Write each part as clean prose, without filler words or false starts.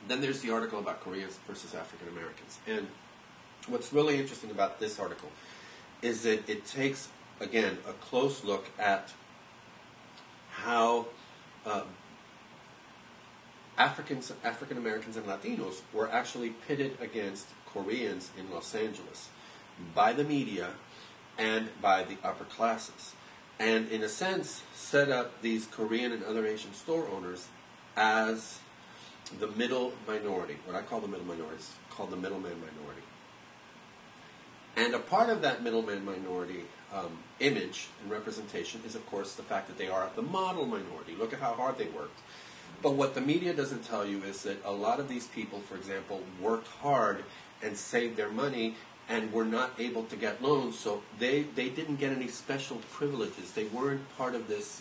Then there's the article about Koreans versus African Americans. And what's really interesting about this article is that it takes, again, a close look at how African Americans and Latinos were actually pitted against Koreans in Los Angeles by the media and by the upper classes. And in a sense, set up these Korean and other Asian store owners as the middle minority, what I call the middle minority, is called the middleman minority. And a part of that middleman minority image and representation is, of course, the fact that they are the model minority. Look at how hard they worked. But what the media doesn't tell you is that a lot of these people, for example, worked hard and saved their money and were not able to get loans, so they didn't get any special privileges. They weren't part of this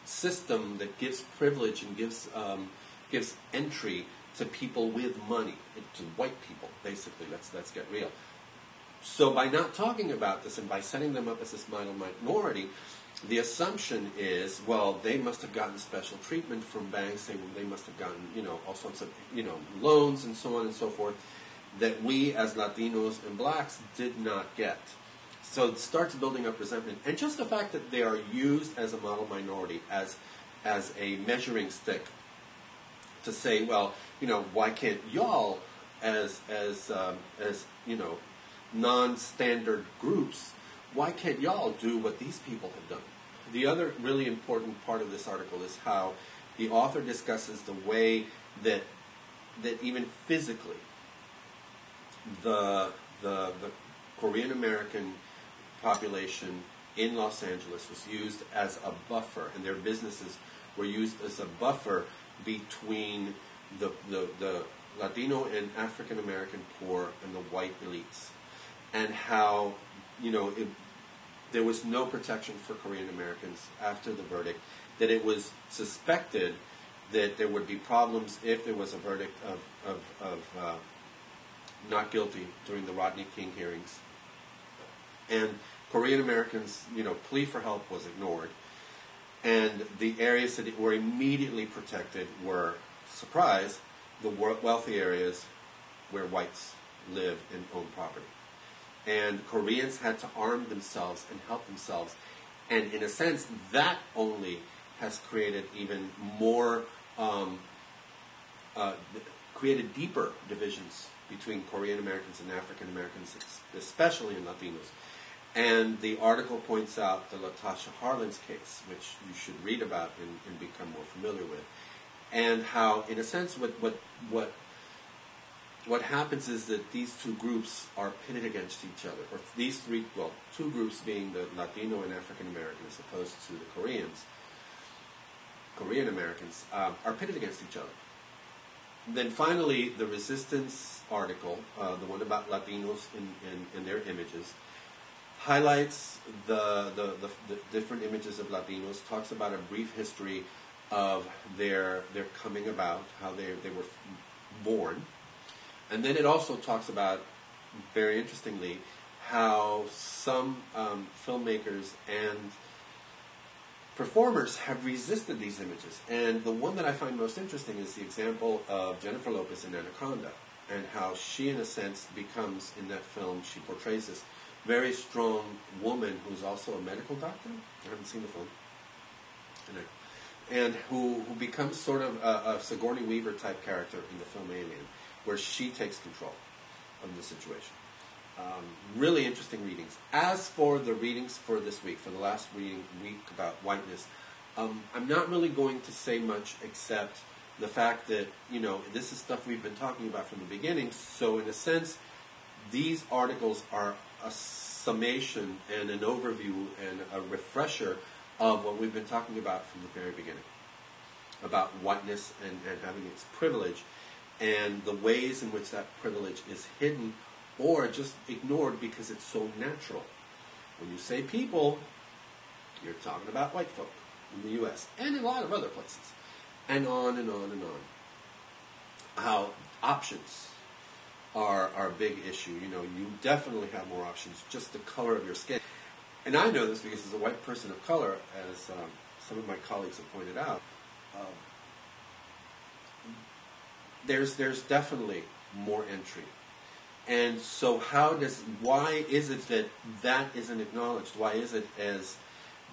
system that gives privilege and gives entry to people with money, to white people, basically. Let's get real. So by not talking about this and by setting them up as this minor minority, the assumption is, well, they must have gotten special treatment from banks. They must have gotten, all sorts of, loans and so on and so forth that we as Latinos and blacks did not get. So it starts building up resentment. And just the fact that they are used as a model minority, as a measuring stick to say, well, why can't y'all as non-standard groups, why can't y'all do what these people have done? The other really important part of this article is how the author discusses the way that even physically the Korean American population in Los Angeles was used as a buffer, and their businesses were used as a buffer between the Latino and African American poor and the white elites. And how, there was no protection for Korean Americans after the verdict, that it was suspected that there would be problems if there was a verdict of not guilty during the Rodney King hearings. And Korean Americans, plea for help was ignored. And the areas that were immediately protected were, surprise, the wealthy areas where whites live and own property. And Koreans had to arm themselves and help themselves. And in a sense, that only has created even more, created deeper divisions between Korean Americans and African Americans, especially in Latinos. And the article points out the Latasha Harlan's case, which you should read about and become more familiar with. And how, in a sense, what happens is that these two groups are pitted against each other, or these two groups being the Latino and African American as opposed to the Korean Americans, are pitted against each other. Then finally, the Resistance article, the one about Latinos in their images, highlights the different images of Latinos, talks about a brief history of their coming about, how they were born. And then it also talks about, very interestingly, how some filmmakers and performers have resisted these images. And the one that I find most interesting is the example of Jennifer Lopez in Anaconda, and how she, in a sense, becomes, in that film, she portrays this very strong woman who's also a medical doctor. I haven't seen the film. And who becomes sort of a Sigourney Weaver type character in the film Alien, where she takes control of the situation. Really interesting readings. As for the readings for this week, for the last week about whiteness, I'm not really going to say much except the fact that, this is stuff we've been talking about from the beginning. So in a sense, these articles are a summation and an overview and a refresher of what we've been talking about from the very beginning, about whiteness and having its privilege, and the ways in which that privilege is hidden or just ignored because it's so natural. When you say people, you're talking about white folk in the U.S. and in a lot of other places, and on and on and on. How options are a big issue. You definitely have more options, just the color of your skin. And I know this because as a white person of color, as some of my colleagues have pointed out, there's definitely more entry. And so why is it that that isn't acknowledged? Why is it, as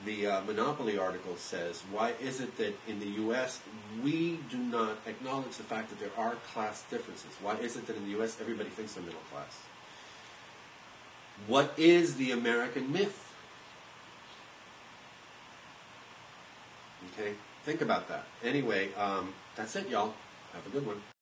the Monopoly article says, why is it that in the U.S. we do not acknowledge the fact that there are class differences? Why is it that in the U.S. everybody thinks they're middle class? What is the American myth? Okay, think about that. Anyway, that's it, y'all. Have a good one.